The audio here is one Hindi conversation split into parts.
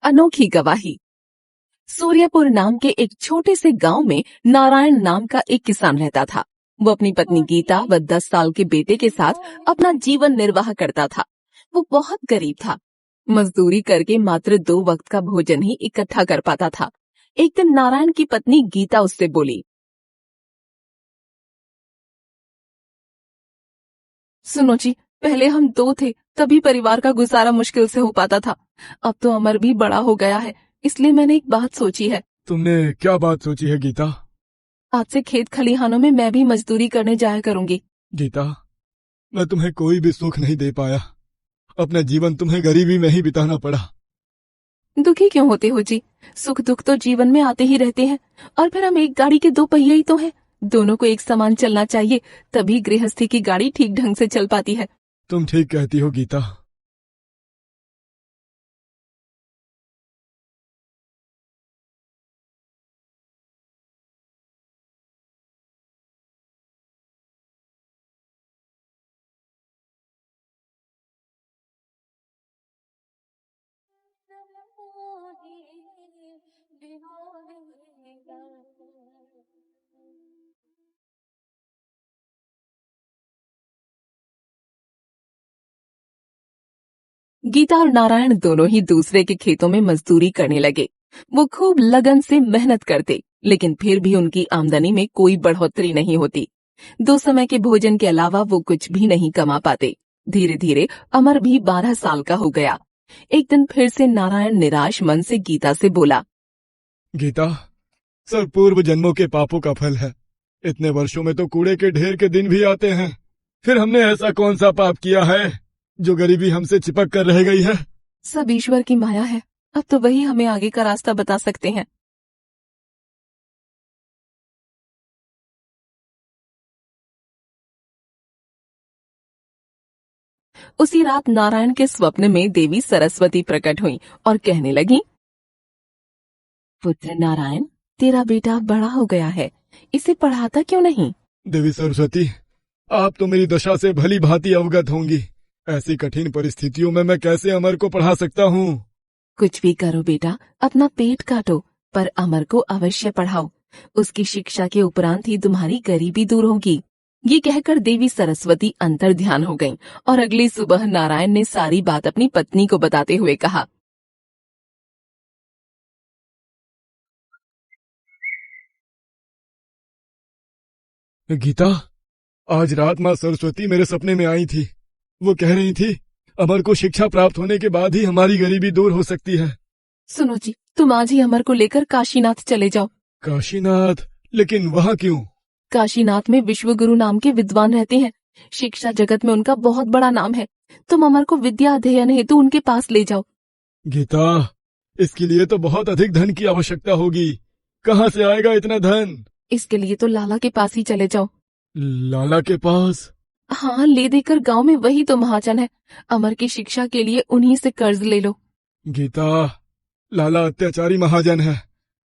अनोखी गवाही। सूर्यपुर नाम के एक छोटे से गांव में नारायण नाम का एक किसान रहता था। वो अपनी पत्नी गीता व 10 साल के बेटे के साथ अपना जीवन निर्वाह करता था। वो बहुत गरीब था। मजदूरी करके मात्र 2 वक्त का भोजन ही इकट्ठा कर पाता था। एक दिन नारायण की पत्नी गीता उससे बोली, सुनो जी, पहले हम 2 थे, तभी परिवार का गुजारा मुश्किल से हो पाता था। अब तो अमर भी बड़ा हो गया है, इसलिए मैंने एक बात सोची है। तुमने क्या बात सोची है गीता? आज से खेत खलिहानों में मैं भी मजदूरी करने जाया करूंगी। गीता, मैं तुम्हें कोई भी सुख नहीं दे पाया। अपना जीवन तुम्हें गरीबी में ही बिताना पड़ा। दुखी क्यों होते हो जी? सुख दुख तो जीवन में आते ही रहते हैं। और फिर हम एक गाड़ी के 2 पहिए ही तो हैं। दोनों को एक समान चलना चाहिए, तभी गृहस्थी की गाड़ी ठीक ढंग से चल पाती है। तुम ठीक कहती हो गीता। गीता और नारायण दोनों ही दूसरे के खेतों में मजदूरी करने लगे। वो खूब लगन से मेहनत करते, लेकिन फिर भी उनकी आमदनी में कोई बढ़ोतरी नहीं होती। 2 समय के भोजन के अलावा वो कुछ भी नहीं कमा पाते। धीरे धीरे अमर भी 12 साल का हो गया। एक दिन फिर से नारायण निराश मन से गीता से बोला, गीता, सब पूर्व जन्मों के पापों का फल है। इतने वर्षों में तो कूड़े के ढेर के दिन भी आते हैं। फिर हमने ऐसा कौन सा पाप किया है जो गरीबी हमसे चिपक कर रह गई है? सब ईश्वर की माया है। अब तो वही हमें आगे का रास्ता बता सकते हैं। उसी रात नारायण के स्वप्न में देवी सरस्वती प्रकट हुई और कहने लगी, पुत्र नारायण, तेरा बेटा बड़ा हो गया है, इसे पढ़ाता क्यों नहीं? देवी सरस्वती, आप तो मेरी दशा से भली भांति अवगत होंगी। ऐसी कठिन परिस्थितियों में मैं कैसे अमर को पढ़ा सकता हूँ? कुछ भी करो बेटा, अपना पेट काटो, पर अमर को अवश्य पढ़ाओ। उसकी शिक्षा के उपरांत ही तुम्हारी गरीबी दूर होगी। ये कहकर देवी सरस्वती अंतर ध्यान हो गईं और अगली सुबह नारायण ने सारी बात अपनी पत्नी को बताते हुए कहा, गीता, आज रात माँ सरस्वती मेरे सपने में आई थी। वो कह रही थी, अमर को शिक्षा प्राप्त होने के बाद ही हमारी गरीबी दूर हो सकती है। सुनो जी, तुम आज ही अमर को लेकर काशीनाथ चले जाओ। काशीनाथ? लेकिन वहाँ क्यों? काशीनाथ में विश्वगुरु नाम के विद्वान रहते हैं। शिक्षा जगत में उनका बहुत बड़ा नाम है। तुम अमर को विद्या अध्ययन हेतु उनके पास ले जाओ। गीता, इसके लिए तो बहुत अधिक धन की आवश्यकता होगी। कहाँ से आएगा इतना धन? इसके लिए तो लाला के पास ही चले जाओ। लाला के पास? हाँ, ले देकर गांव में वही तो महाजन है। अमर की शिक्षा के लिए उन्हीं से कर्ज ले लो। गीता, लाला अत्याचारी महाजन है।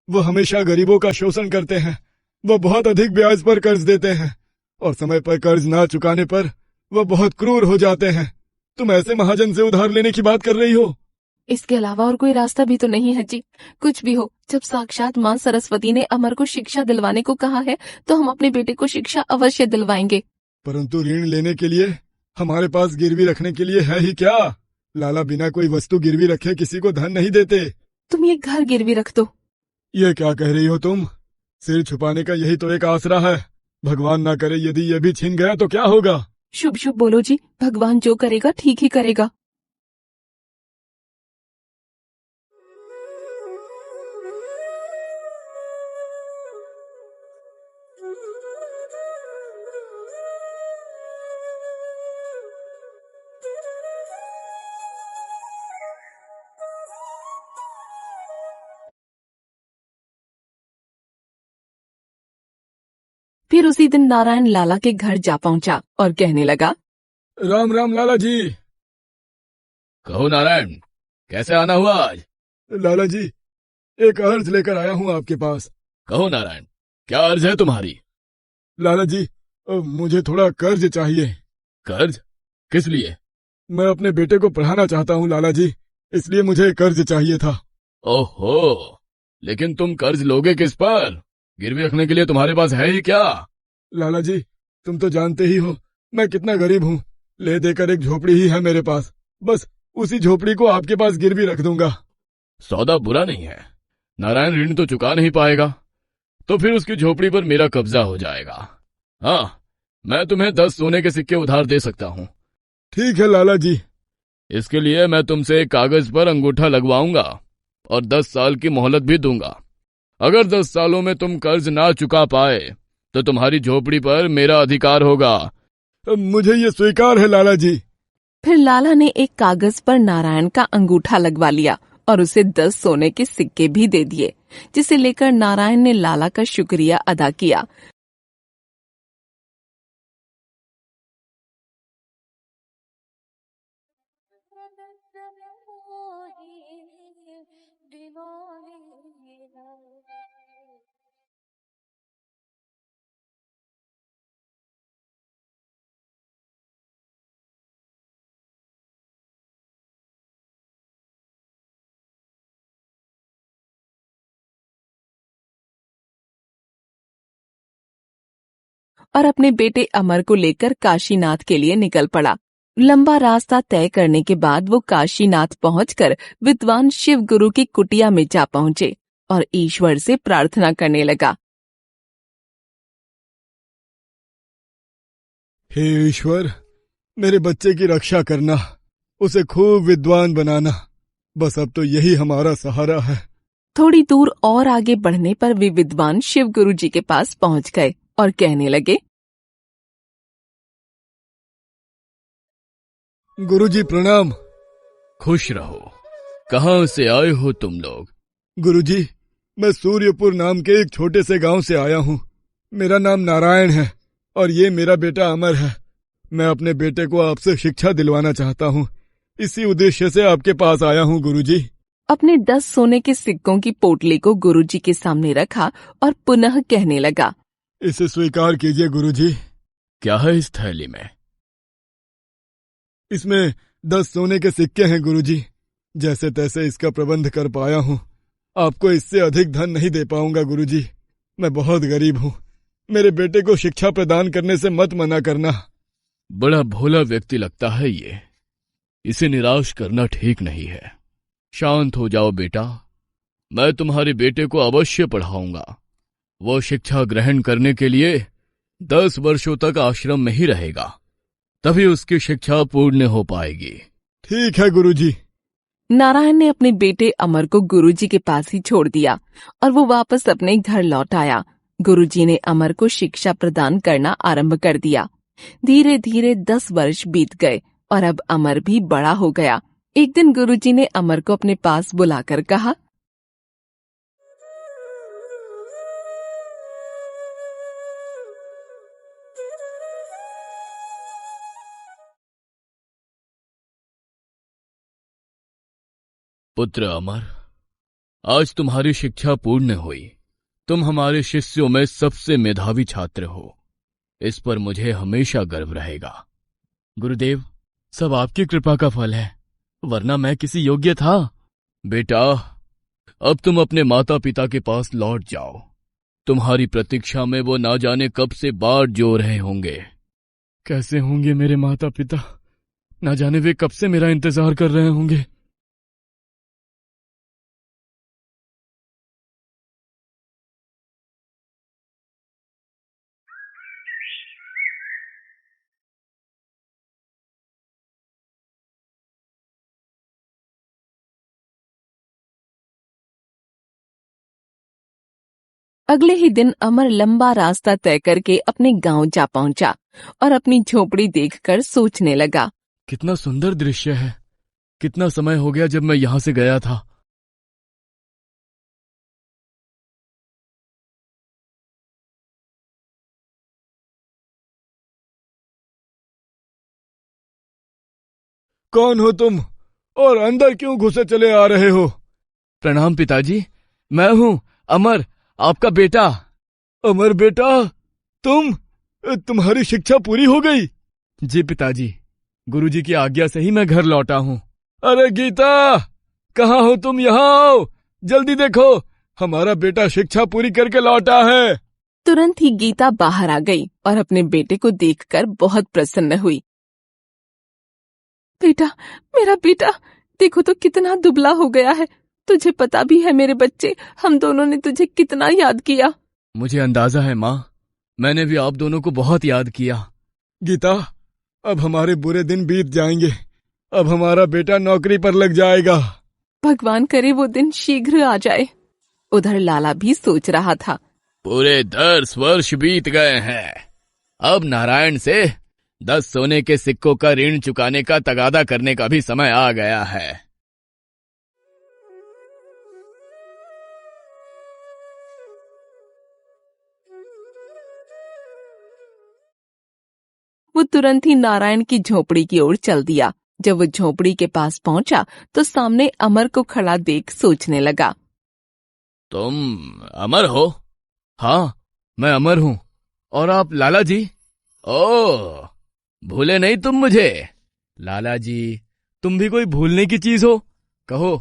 वो हमेशा गरीबों का शोषण करते हैं। वो बहुत अधिक ब्याज पर कर्ज देते हैं और समय पर कर्ज ना चुकाने पर वो बहुत क्रूर हो जाते हैं। तुम ऐसे महाजन से उधार लेने की बात कर रही हो? इसके अलावा और कोई रास्ता भी तो नहीं है जी। कुछ भी हो, जब साक्षात माँ सरस्वती ने अमर को शिक्षा दिलवाने को कहा है, तो हम अपने बेटे को शिक्षा अवश्य दिलवाएंगे। परंतु ऋण लेने के लिए हमारे पास गिरवी रखने के लिए है ही क्या? लाला बिना कोई वस्तु गिरवी रखे किसी को धन नहीं देते। तुम ये घर गिरवी रख दो। ये क्या कह रही हो तुम? सिर छुपाने का यही तो एक आसरा है। भगवान ना करे यदि ये भी छीन गया तो क्या होगा? शुभ शुभ बोलो जी, भगवान जो करेगा ठीक ही करेगा। फिर उसी दिन नारायण लाला के घर जा पहुंचा और कहने लगा, राम राम लाला जी। कहो नारायण, कैसे आना हुआ आज? लाला जी, एक अर्ज लेकर आया हूँ आपके पास। कहो नारायण, क्या अर्ज है तुम्हारी? लाला जी, मुझे थोड़ा कर्ज चाहिए। कर्ज? किस लिए? मैं अपने बेटे को पढ़ाना चाहता हूँ लाला जी, इसलिए मुझे कर्ज चाहिए था। ओहो, लेकिन तुम कर्ज लोगे किस पर? गिरवी रखने के लिए तुम्हारे पास है ही क्या? लाला जी, तुम तो जानते ही हो मैं कितना गरीब हूँ। ले देकर एक झोपड़ी ही है मेरे पास, बस उसी झोपड़ी को आपके पास गिरवी रख दूंगा। सौदा बुरा नहीं है। नारायण ऋण तो चुका नहीं पाएगा, तो फिर उसकी झोपड़ी पर मेरा कब्जा हो जाएगा। हाँ, मैं तुम्हें 10 सोने के सिक्के उधार दे सकता हूँ। ठीक है लाला जी। इसके लिए मैं तुमसे एक कागज पर अंगूठा लगवाऊंगा और 10 साल की मोहलत भी दूंगा। अगर 10 सालों में तुम कर्ज ना चुका पाए तो तुम्हारी झोपड़ी पर मेरा अधिकार होगा। मुझे ये स्वीकार है लाला जी। फिर लाला ने एक कागज पर नारायण का अंगूठा लगवा लिया और उसे 10 सोने के सिक्के भी दे दिए, जिसे लेकर नारायण ने लाला का शुक्रिया अदा किया। और अपने बेटे अमर को लेकर काशीनाथ के लिए निकल पड़ा। लंबा रास्ता तय करने के बाद वो काशीनाथ पहुंचकर विद्वान शिव गुरु की कुटिया में जा पहुंचे और ईश्वर से प्रार्थना करने लगा। हे ईश्वर, मेरे बच्चे की रक्षा करना, उसे खूब विद्वान बनाना, बस अब तो यही हमारा सहारा है। थोड़ी दूर और आगे बढ़ने पर वे विद्वान शिव गुरु जी के पास पहुंच गए और कहने लगे, गुरुजी प्रणाम। खुश रहो। कहाँ से आए हो तुम लोग? गुरुजी, मैं सूर्यपुर नाम के एक छोटे से गांव से आया हूँ। मेरा नाम नारायण है और ये मेरा बेटा अमर है। मैं अपने बेटे को आपसे शिक्षा दिलवाना चाहता हूँ, इसी उद्देश्य से आपके पास आया हूँ गुरुजी। अपने 10 सोने के सिक्कों की पोटली को गुरुजी के सामने रखा और पुनः कहने लगा, इसे स्वीकार कीजिए गुरुजी। क्या है इस थैली में? इसमें 10 सोने के सिक्के हैं गुरुजी। जैसे तैसे इसका प्रबंध कर पाया हूँ, आपको इससे अधिक धन नहीं दे पाऊंगा गुरुजी। मैं बहुत गरीब हूँ, मेरे बेटे को शिक्षा प्रदान करने से मत मना करना। बड़ा भोला व्यक्ति लगता है ये, इसे निराश करना ठीक नहीं है। शांत हो जाओ बेटा, मैं तुम्हारे बेटे को अवश्य पढ़ाऊंगा। वो शिक्षा ग्रहण करने के लिए 10 वर्षों तक आश्रम में ही रहेगा, तभी उसकी शिक्षा पूर्ण हो पाएगी। ठीक है गुरुजी। नारायण ने अपने बेटे अमर को गुरुजी के पास ही छोड़ दिया और वो वापस अपने घर लौट आया। गुरुजी ने अमर को शिक्षा प्रदान करना आरंभ कर दिया। धीरे धीरे 10 वर्ष बीत गए और अब अमर भी बड़ा हो गया। एक दिन गुरुजी ने अमर को अपने पास बुलाकर कहा, पुत्र अमर, आज तुम्हारी शिक्षा पूर्ण हुई। तुम हमारे शिष्यों में सबसे मेधावी छात्र हो, इस पर मुझे हमेशा गर्व रहेगा। गुरुदेव, सब आपकी कृपा का फल है, वरना मैं किसी योग्य था। बेटा, अब तुम अपने माता पिता के पास लौट जाओ। तुम्हारी प्रतीक्षा में वो ना जाने कब से बाट जो रहे होंगे। कैसे होंगे मेरे माता पिता? ना जाने वे कब से मेरा इंतजार कर रहे होंगे। अगले ही दिन अमर लंबा रास्ता तय करके अपने गांव जा पहुंचा और अपनी झोपड़ी देखकर सोचने लगा, कितना सुंदर दृश्य है। कितना समय हो गया जब मैं यहां से गया था। कौन हो तुम और अंदर क्यों घुसे चले आ रहे हो? प्रणाम पिताजी, मैं हूं अमर, आपका बेटा। अमर बेटा, तुम्हारी शिक्षा पूरी हो गई? जी पिताजी, गुरुजी की आज्ञा से ही मैं घर लौटा हूं। अरे गीता, कहाँ हो तुम? यहाँ आओ, जल्दी देखो, हमारा बेटा शिक्षा पूरी करके लौटा है। तुरंत ही गीता बाहर आ गई और अपने बेटे को देखकर बहुत प्रसन्न हुई। बेटा, मेरा बेटा, देखो तो कितना दुबला हो गया है। तुझे पता भी है मेरे बच्चे, हम दोनों ने तुझे कितना याद किया। मुझे अंदाजा है माँ, मैंने भी आप दोनों को बहुत याद किया। गीता, अब हमारे बुरे दिन बीत जाएंगे। अब हमारा बेटा नौकरी पर लग जाएगा। भगवान करे वो दिन शीघ्र आ जाए। उधर लाला भी सोच रहा था। पूरे 10 वर्ष बीत गए हैं। अब नारायण से 10 सोने के सिक्कों का ऋण चुकाने का तगादा करने का भी समय आ गया है। वो तुरंत ही नारायण की झोपड़ी की ओर चल दिया। जब वो झोपड़ी के पास पहुंचा तो सामने अमर को खड़ा देख सोचने लगा। तुम अमर हो? हाँ, मैं अमर हूँ। और आप लाला जी? ओह, भूले नहीं तुम मुझे। लाला जी, तुम भी कोई भूलने की चीज हो? कहो,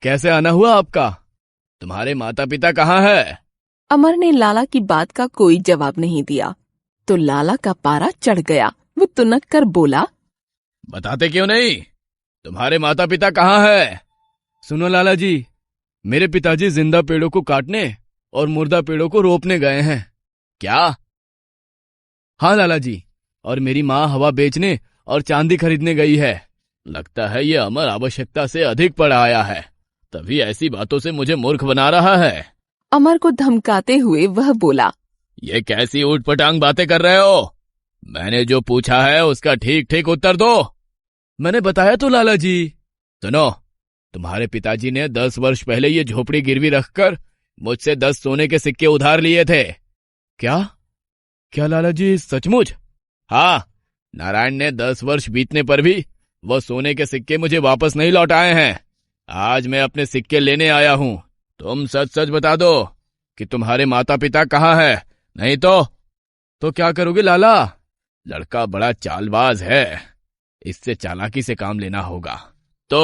कैसे आना हुआ आपका? तुम्हारे माता पिता कहाँ है? अमर ने लाला की बात का कोई जवाब नहीं दिया तो लाला का पारा चढ़ गया। वो तुनक कर बोला, बताते क्यों नहीं? तुम्हारे माता पिता कहाँ है? सुनो लाला जी, मेरे पिताजी जिंदा पेड़ों को काटने और मुर्दा पेड़ों को रोपने गए हैं। क्या? हाँ लाला जी, और मेरी माँ हवा बेचने और चांदी खरीदने गई है। लगता है ये अमर आवश्यकता से अधिक पड़ आया है, तभी ऐसी बातों से मुझे मूर्ख बना रहा है। अमर को धमकाते हुए वह बोला, ये कैसी ऊटपटांग बातें कर रहे हो? मैंने जो पूछा है उसका ठीक ठीक उत्तर दो। मैंने बताया तो लाला जी। सुनो, तुम्हारे पिताजी ने 10 वर्ष पहले ये झोपड़ी गिरवी रखकर मुझसे 10 सोने के सिक्के उधार लिए थे। क्या? क्या लाला जी, सचमुच? हाँ, नारायण ने 10 वर्ष बीतने पर भी वो सोने के सिक्के मुझे वापस नहीं लौटाए हैं। आज मैं अपने सिक्के लेने आया हूँ। तुम सच सच बता दो कि तुम्हारे माता पिता कहाँ है, नहीं तो क्या करोगे लाला? लड़का बड़ा चालबाज है, इससे चालाकी से काम लेना होगा। तो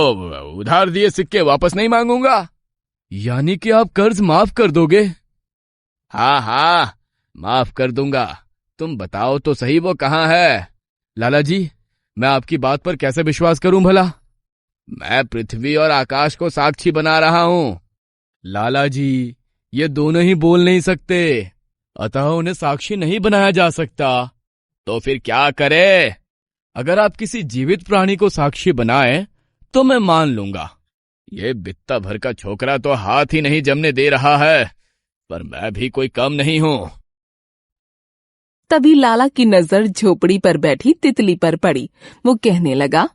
उधार दिए सिक्के वापस नहीं मांगूंगा। यानी कि आप कर्ज माफ कर दोगे? हाँ हाँ, माफ कर दूंगा। तुम बताओ तो सही वो कहाँ है? लाला जी, मैं आपकी बात पर कैसे विश्वास करूं भला? मैं पृथ्वी और आकाश को साक्षी बना रहा हूं। लाला जी, ये दोनों ही बोल नहीं सकते, अतः उन्हें साक्षी नहीं बनाया जा सकता। तो फिर क्या करे? अगर आप किसी जीवित प्राणी को साक्षी बनाए तो मैं मान लूंगा। ये बित्ता भर का छोकरा तो हाथ ही नहीं जमने दे रहा है, पर मैं भी कोई कम नहीं हूं। तभी लाला की नजर झोपड़ी पर बैठी तितली पर पड़ी। वो कहने लगा,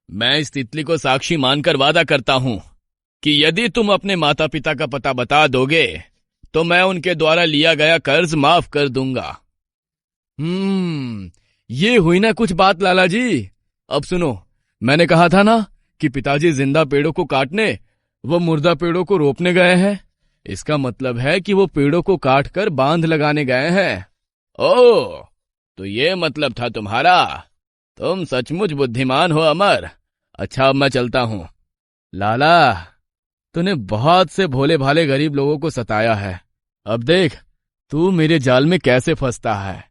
मैं इस तितली को साक्षी मानकर वादा करता हूं कि यदि तुम अपने माता पिता का पता बता दोगे तो मैं उनके द्वारा लिया गया कर्ज माफ कर दूंगा। ये हुई ना कुछ बात लाला जी। अब सुनो, मैंने कहा था ना कि पिताजी जिंदा पेड़ों को काटने वो मुर्दा पेड़ों को रोपने गए हैं। इसका मतलब है कि वो पेड़ों को काटकर बांध लगाने गए हैं। ओह, तो ये मतलब था तुम्हारा। तुम सचमुच बुद्धिमान हो अमर। अच्छा, अब मैं चलता हूं। लाला, तूने बहुत से भोले भाले गरीब लोगों को सताया है। अब देख तू मेरे जाल में कैसे फंसता है।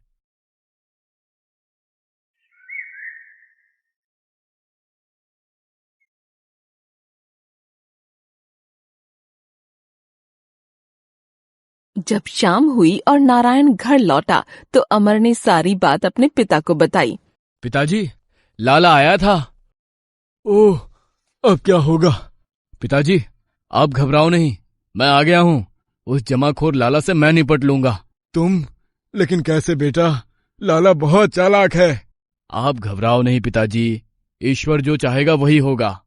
जब शाम हुई और नारायण घर लौटा तो अमर ने सारी बात अपने पिता को बताई। पिताजी, लाला आया था। ओह, अब क्या होगा? पिताजी, आप घबराओ नहीं, मैं आ गया हूं। उस जमाखोर लाला से मैं निपट लूंगा। तुम? लेकिन कैसे बेटा? लाला बहुत चालाक है। आप घबराओ नहीं पिताजी, ईश्वर जो चाहेगा वही होगा।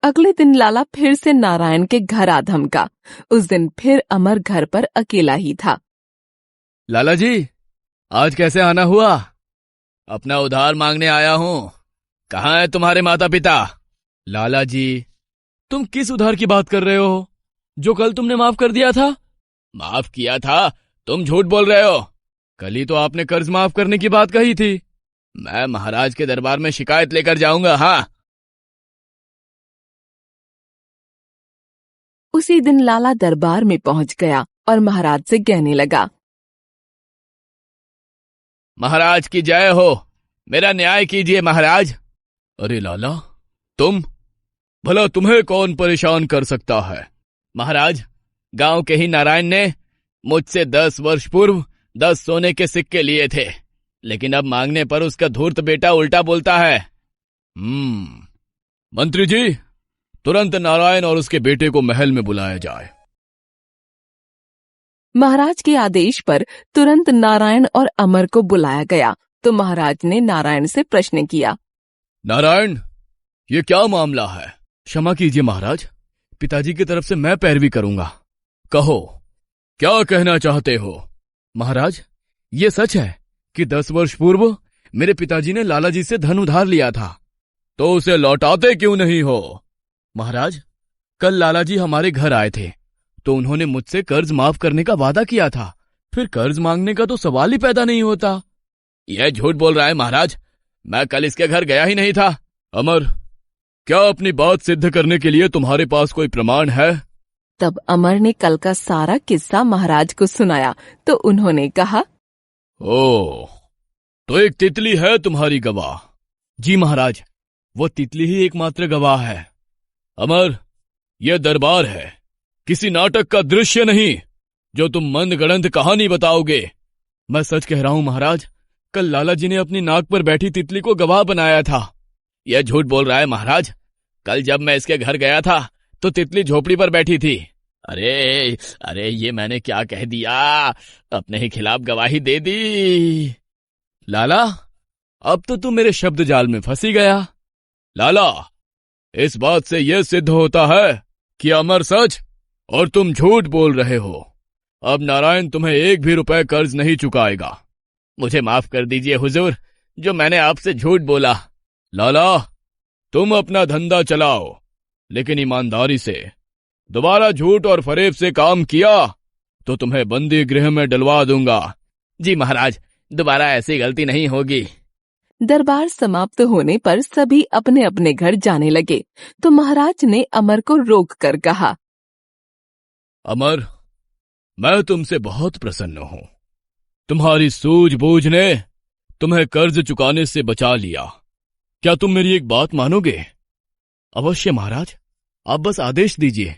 अगले दिन लाला फिर से नारायण के घर आ धमका। उस दिन फिर अमर घर पर अकेला ही था। लाला जी, आज कैसे आना हुआ? अपना उधार मांगने आया हूं। कहाँ है तुम्हारे माता पिता? लाला जी, तुम किस उधार की बात कर रहे हो जो कल तुमने माफ कर दिया था? माफ किया था? तुम झूठ बोल रहे हो। कल ही तो आपने कर्ज माफ करने की बात कही थी। मैं महाराज के दरबार में शिकायत लेकर जाऊंगा। हाँ। उसी दिन लाला दरबार में पहुंच गया और महाराज से कहने लगा, महाराज की जय हो, मेरा न्याय कीजिए महाराज। अरे लाला, तुम? भला तुम्हें कौन परेशान कर सकता है? महाराज, गांव के ही नारायण ने मुझसे 10 वर्ष पूर्व 10 सोने के सिक्के लिए थे, लेकिन अब मांगने पर उसका धूर्त बेटा उल्टा बोलता है। मंत्री जी, तुरंत नारायण और उसके बेटे को महल में बुलाया जाए। महाराज के आदेश पर तुरंत नारायण और अमर को बुलाया गया तो महाराज ने नारायण से प्रश्न किया, नारायण, ये क्या मामला है? क्षमा कीजिए महाराज, पिताजी की तरफ से मैं पैरवी करूंगा। कहो, क्या कहना चाहते हो? महाराज, ये सच है कि 10 वर्ष पूर्व मेरे पिताजी ने लाला जी से धन उधार लिया था। तो उसे लौटाते क्यों नहीं हो? महाराज, कल लाला जी हमारे घर आए थे तो उन्होंने मुझसे कर्ज माफ करने का वादा किया था, फिर कर्ज मांगने का तो सवाल ही पैदा नहीं होता। यह झूठ बोल रहा है महाराज, मैं कल इसके घर गया ही नहीं था। अमर, क्या अपनी बात सिद्ध करने के लिए तुम्हारे पास कोई प्रमाण है? तब अमर ने कल का सारा किस्सा महाराज को सुनाया तो उन्होंने कहा, ओ, तो एक तितली है तुम्हारी गवाह? जी महाराज, वो तितली ही एकमात्र गवाह है। अमर, यह दरबार है, किसी नाटक का दृश्य नहीं जो तुम मनगढ़ंत कहानी बताओगे। मैं सच कह रहा हूं महाराज, कल लाला जी ने अपनी नाक पर बैठी तितली को गवाह बनाया था। यह झूठ बोल रहा है महाराज, कल जब मैं इसके घर गया था तो तितली झोपड़ी पर बैठी थी। अरे ये मैंने क्या कह दिया, अपने ही खिलाफ गवाही दे दी। लाला, अब तो तुम मेरे शब्द जाल में फंसी गया। लाला, इस बात से यह सिद्ध होता है कि अमर सच और तुम झूठ बोल रहे हो। अब नारायण तुम्हें 1 भी रुपए कर्ज नहीं चुकाएगा। मुझे माफ कर दीजिए हुजूर, जो मैंने आपसे झूठ बोला। लाला, तुम अपना धंधा चलाओ, लेकिन ईमानदारी से। दोबारा झूठ और फरेब से काम किया तो तुम्हें बंदी गृह में डलवा दूंगा। जी महाराज, दोबारा ऐसी गलती नहीं होगी। दरबार समाप्त होने पर सभी अपने अपने घर जाने लगे तो महाराज ने अमर को रोक कर कहा, अमर, मैं तुमसे बहुत प्रसन्न हूं। तुम्हारी सूझबूझ ने तुम्हें कर्ज चुकाने से बचा लिया। क्या तुम मेरी एक बात मानोगे? अवश्य महाराज, आप बस आदेश दीजिए।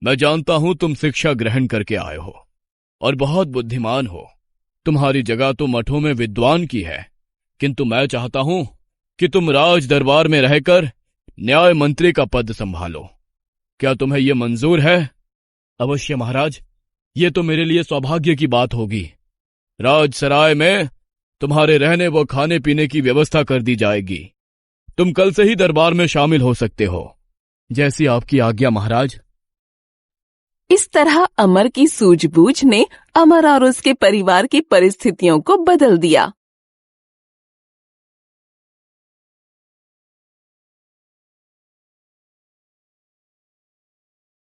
मैं जानता हूं तुम शिक्षा ग्रहण करके आए हो और बहुत बुद्धिमान हो। तुम्हारी जगह तो मठों में विद्वान की है, किंतु मैं चाहता हूं कि तुम राज दरबार में रहकर न्याय मंत्री का पद संभालो। क्या तुम्हें यह मंजूर है? अवश्य महाराज, ये तो मेरे लिए सौभाग्य की बात होगी। राजसराय में तुम्हारे रहने व खाने पीने की व्यवस्था कर दी जाएगी। तुम कल से ही दरबार में शामिल हो सकते हो। जैसी आपकी आज्ञा महाराज। इस तरह अमर की सूझबूझ ने अमर और उसके परिवार की परिस्थितियों को बदल दिया।